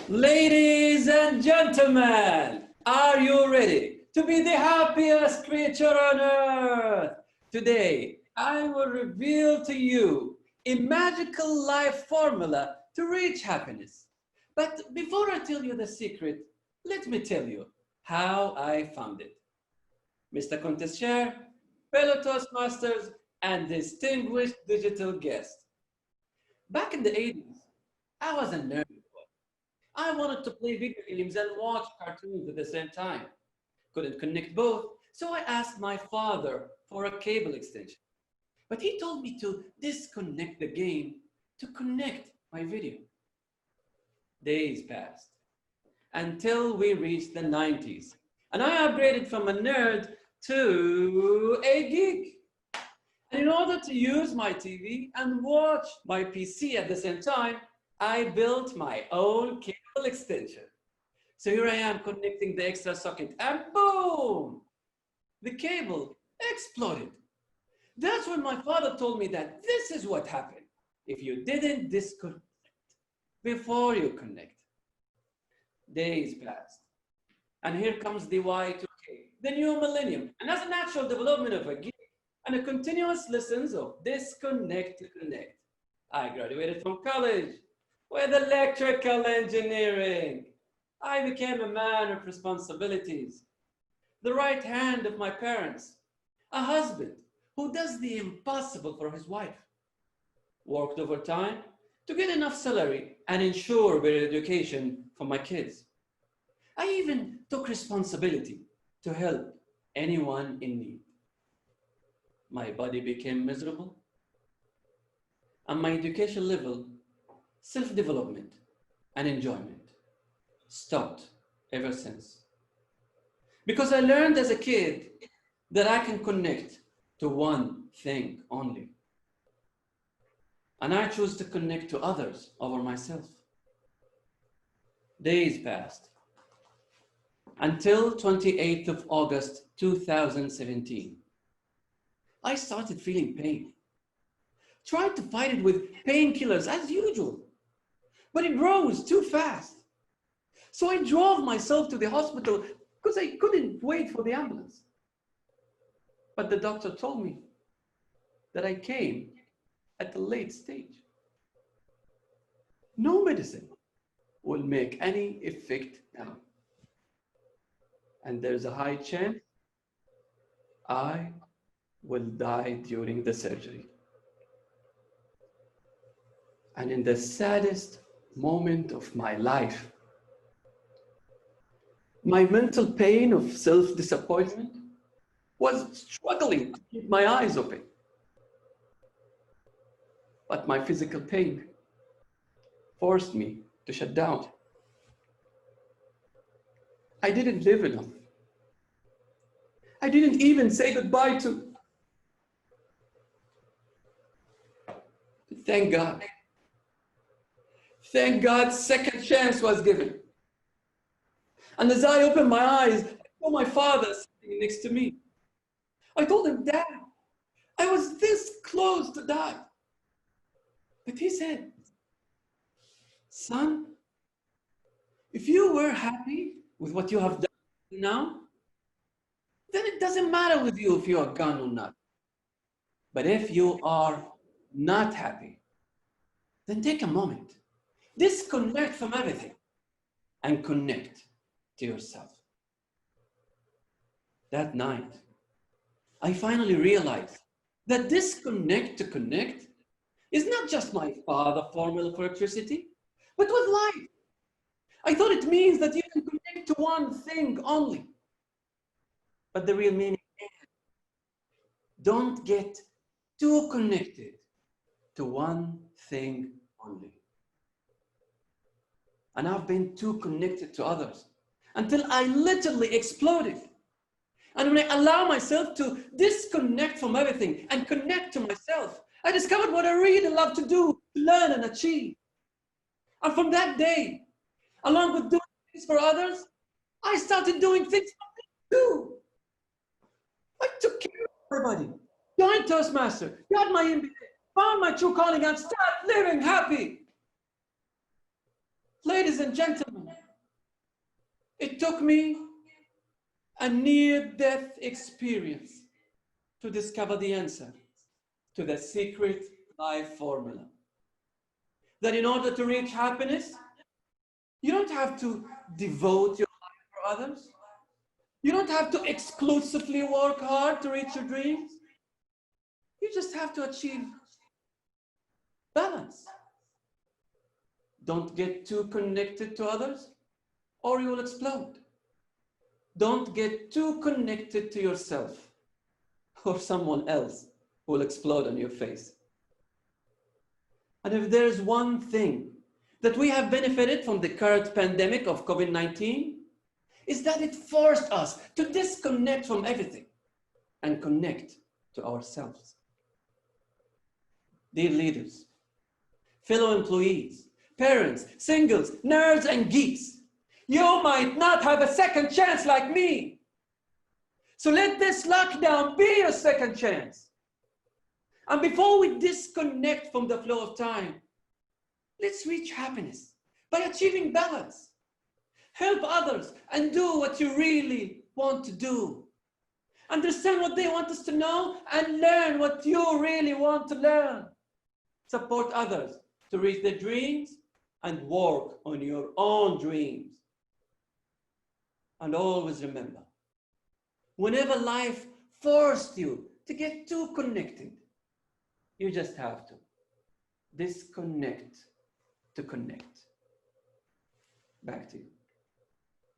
Ladies and gentlemen, are you ready to be the happiest creature on earth? Today, I will reveal to you a magical life formula to reach happiness. But before I tell you the secret, let me tell you how I found it. Mr. Contest Chair, fellow Toastmasters, and distinguished digital guest. Back in the 80s, I was a nerd. I wanted to play video games and watch cartoons at the same time. Couldn't connect both, so I asked my father for a cable extension. But he told me to disconnect the game to connect my video. Days passed until we reached the 90s, and I upgraded from a nerd to a geek. And in order to use my TV and watch my PC at the same time, I built my own cable extension. So here I am connecting the extra socket and boom, the cable exploded. That's when my father told me that this is what happened if you didn't disconnect before you connect. Days passed, and here comes the Y2K, the new millennium. And as a natural development of a geek and a continuous lessons of disconnect to connect, I graduated from college with electrical engineering. I became a man of responsibilities, the right hand of my parents, a husband who does the impossible for his wife, worked overtime to get enough salary and ensure better education for my kids. I even took responsibility to help anyone in need. My body became miserable, and my education level, self-development and enjoyment stopped ever since. Because I learned as a kid that I can connect to one thing only. And I chose to connect to others over myself. Days passed until 28th of August 2017. I started feeling pain. Tried to fight it with painkillers as usual, but it rose too fast. So I drove myself to the hospital because I couldn't wait for the ambulance. But the doctor told me that I came at the late stage. No medicine will make any effect now. And there's a high chance I will die during the surgery. And in the saddest moment of my life, my mental pain of self-disappointment was struggling to keep my eyes open. But my physical pain forced me to shut down. I didn't live enough. I didn't even say goodbye to. Thank God. Thank God, second chance was given. And as I opened my eyes, I saw my father sitting next to me. I told him, Dad, I was this close to die. But he said, son, if you were happy with what you have done now, then it doesn't matter with you if you are gone or not. But if you are not happy, then take a moment, disconnect from everything and connect to yourself. That night, I finally realized that disconnect to connect is not just my father formula for electricity, but with life. I thought it means that you can connect to one thing only. But the real meaning is, don't get too connected to one thing only. And I've been too connected to others until I literally exploded. And when I allow myself to disconnect from everything and connect to myself, I discovered what I really love to do, learn and achieve. And from that day, along with doing things for others, I started doing things for me too. I took care of everybody. Joined Toastmaster, got my MBA, found my true calling and started living happy. Ladies and gentlemen, took me a near-death experience to discover the answer to the secret life formula. That in order to reach happiness, you don't have to devote your life for others. You don't have to exclusively work hard to reach your dreams. You just have to achieve balance. Don't get too connected to others or you will explode. Don't get too connected to yourself or someone else will explode on your face. And if there's one thing that we have benefited from the current pandemic of COVID-19, is that it forced us to disconnect from everything and connect to ourselves. Dear leaders, fellow employees, parents, singles, nerds, and geeks, you might not have a second chance like me. So let this lockdown be your second chance. And before we disconnect from the flow of time, let's reach happiness by achieving balance. Help others and do what you really want to do. Understand what they want us to know and learn what you really want to learn. Support others to reach their dreams and work on your own dreams. And always remember, whenever life forced you to get too connected, you just have to disconnect to connect. Back to you.